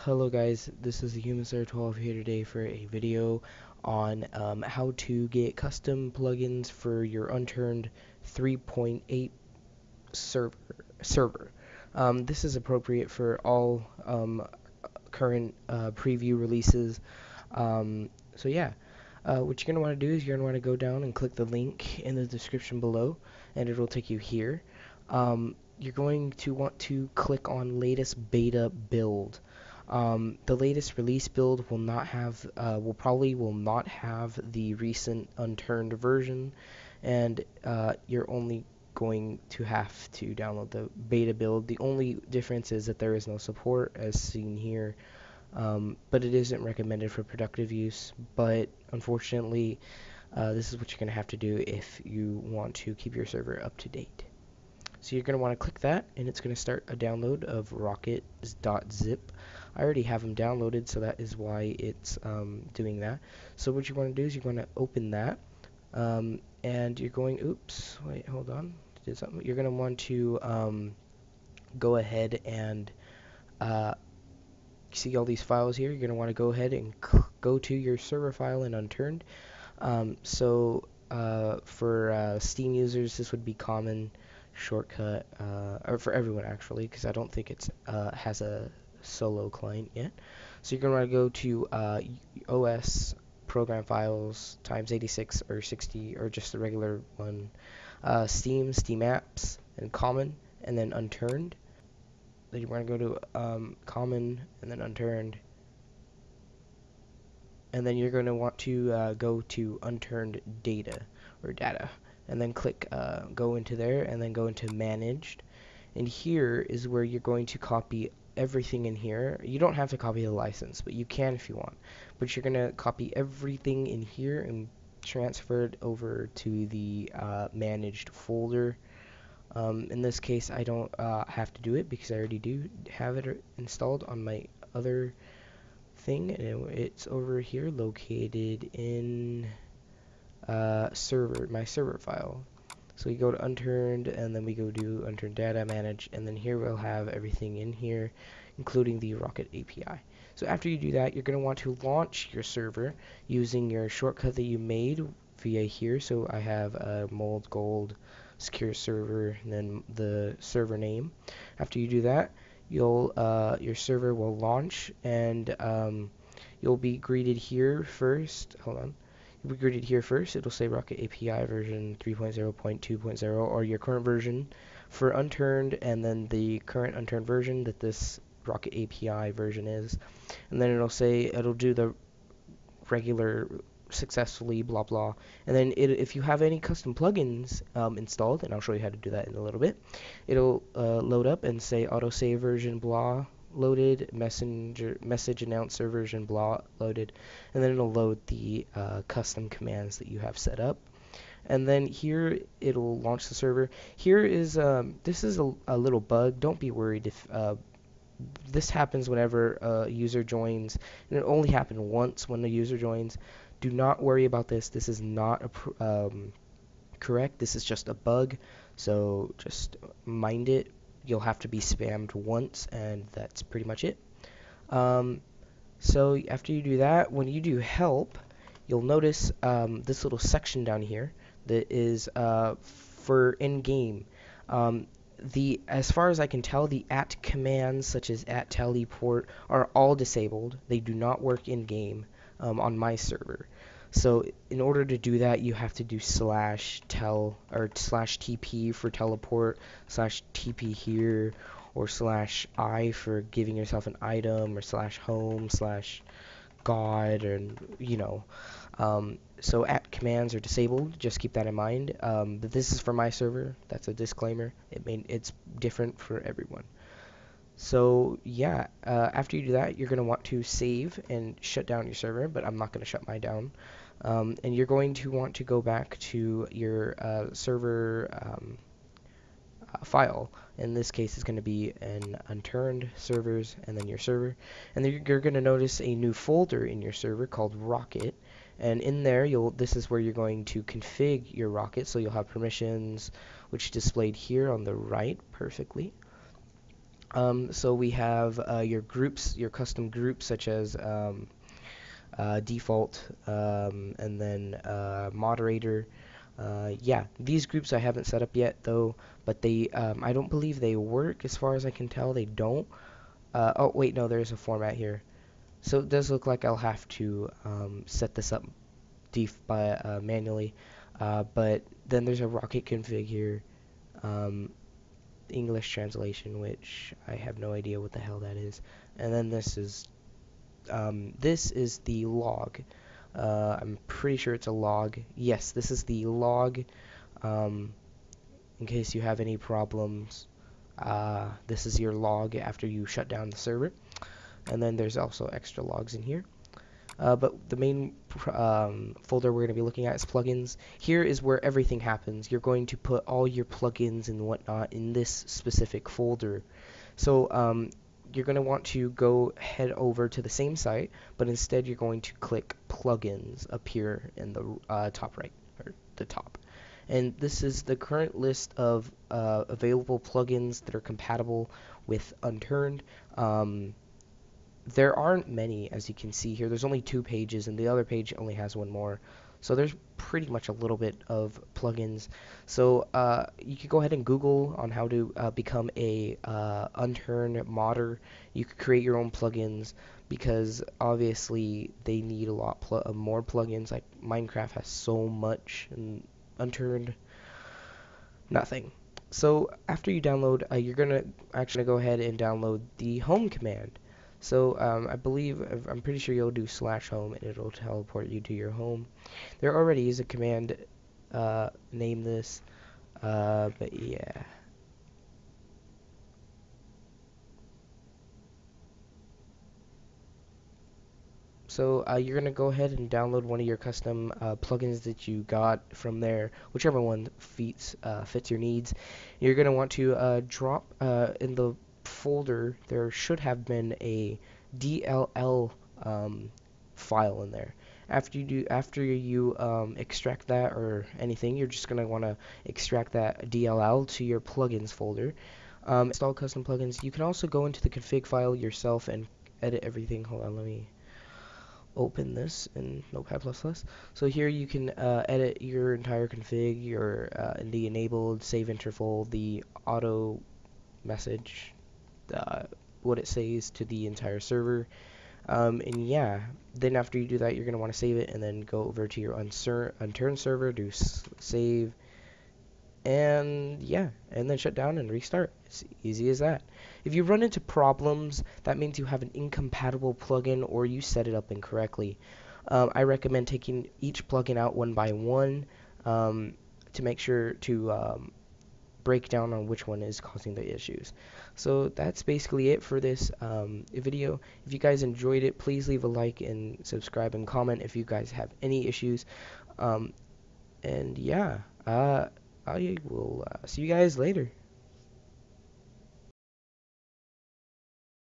Hello guys, this is the HumanStar12 here today for a video on how to get custom plugins for your Unturned 3.8 server. This is appropriate for all current preview releases. So yeah, what you're going to want to do is you're going to want to go down and click the link in the description below, and it'll take you here. You're going to want to click on latest beta build. The latest release build will probably not have the recent unturned version, and you're only going to have to download the beta build. The only difference is that there is no support, as seen here, but it isn't recommended for productive use. But unfortunately, this is what you're going to have to do if you want to keep your server up to date. So you're going to want to click that, and it's going to start a download of rockets.zip. I already have them downloaded, so that is why it's doing that. So what you want to do is you're going to open that, and you're going, oops, wait, hold on, did something. You're going to want to go ahead and see all these files here. You're going to want to go ahead and go to your server file in Unturned. For Steam users, this would be common shortcut, or for everyone actually, because I don't think it's has a solo client yet. So you're going to want to go to OS program files times 86 or 60 or just the regular one, Steam apps, and common, and then Unturned. Then you want to go to common and then Unturned, and then you're going to want to go to Unturned data, and then click go into there, and then go into managed, and here is where you're going to copy everything in here. You don't have to copy the license, but you can if you want. But you're going to copy everything in here and transfer it over to the managed folder. In this case, I don't have to do it because I already do have it installed on my other thing, and it's over here located in my server file. So we go to Unturned, and then we go to Unturned data manage, and then here we'll have everything in here, including the Rocket API. So after you do that, you're going to want to launch your server using your shortcut that you made via here. So I have mold gold secure server, and then the server name. After you do that, your server will launch, and you'll be greeted here first. Hold on. You'll be greeted here first. It'll say Rocket API version 3.0.2.0 or your current version for Unturned, and then the current Unturned version that this Rocket API version is. And then it'll do the regular successfully blah blah, and then if you have any custom plugins installed, and I'll show you how to do that in a little bit, it'll load up and say autosave version blah loaded, message announcer version blah loaded, and then it'll load the custom commands that you have set up. And then here it'll launch the server. Here is this is a little bug. Don't be worried if this happens whenever a user joins, and it only happened once when the user joins. Do not worry about this. This is not correct. This is just a bug, so just mind it. You'll have to be spammed once, and that's pretty much it. So after you do that, when you do help, you'll notice this little section down here that is for in-game. As far as I can tell, the @ commands such as @teleport are all disabled. They do not work in-game on my server. So in order to do that, you have to do /tel or /tp for teleport, /tp here, or /I for giving yourself an item, or /home, /god, and so @ commands are disabled. Just keep that in mind. But this is for my server. That's a disclaimer. It's different for everyone. So yeah, after you do that, you're going to want to save and shut down your server, but I'm not going to shut mine down. And you're going to want to go back to your server file. In this case, it's going to be an Unturned servers, and then your server. And then you're going to notice a new folder in your server called Rocket. And in there, this is where you're going to config your Rocket. So you'll have permissions, which displayed here on the right perfectly. So we have your groups, your custom groups, such as default, and then moderator. Yeah, these groups I haven't set up yet though, but they I don't believe they work as far as I can tell. They don't. Oh wait, no, there's a format here. So it does look like I'll have to set this up manually. But then there's a rocket config here, English translation, which I have no idea what the hell that is. And then this is the log. I'm pretty sure it's a log. Yes, this is the log. In case you have any problems, this is your log after you shut down the server. And then there's also extra logs in here. But the main folder we're going to be looking at is plugins. Here is where everything happens. You're going to put all your plugins and whatnot in this specific folder. So you're going to want to head over to the same site, but instead you're going to click plugins up here in the top right, or the top. And this is the current list of available plugins that are compatible with Unturned. There aren't many, as you can see here. There's only 2 pages, and the other page only has 1 more. So there's pretty much a little bit of plugins. So you could go ahead and Google on how to become a Unturned modder. You could create your own plugins because obviously they need a lot more plugins. Like Minecraft has so much, and Unturned, nothing. So after you download, you're gonna actually go ahead and download the home command. So I'm pretty sure you'll do /home and it'll teleport you to your home. There already is a command, name this, but yeah. So you're gonna go ahead and download one of your custom plugins that you got from there, whichever one fits your needs. You're gonna want to drop in the folder. There should have been a DLL file in there. After you extract that or anything, you're just gonna want to extract that DLL to your plugins folder. Install custom plugins. You can also go into the config file yourself and edit everything. Hold on, let me open this in Notepad++. So here you can edit your entire config, in the enabled save interval, the auto message, what it says to the entire server. And yeah, then after you do that, you're going to want to save it and then go over to your Unturned server, do save, and yeah, and then shut down and restart. It's easy as that. If you run into problems, that means you have an incompatible plugin or you set it up incorrectly. I recommend taking each plugin out one by one to make sure to break down on which one is causing the issues. So that's basically it for this video. If you guys enjoyed it, please leave a like and subscribe and comment if you guys have any issues. And yeah, I will see you guys later.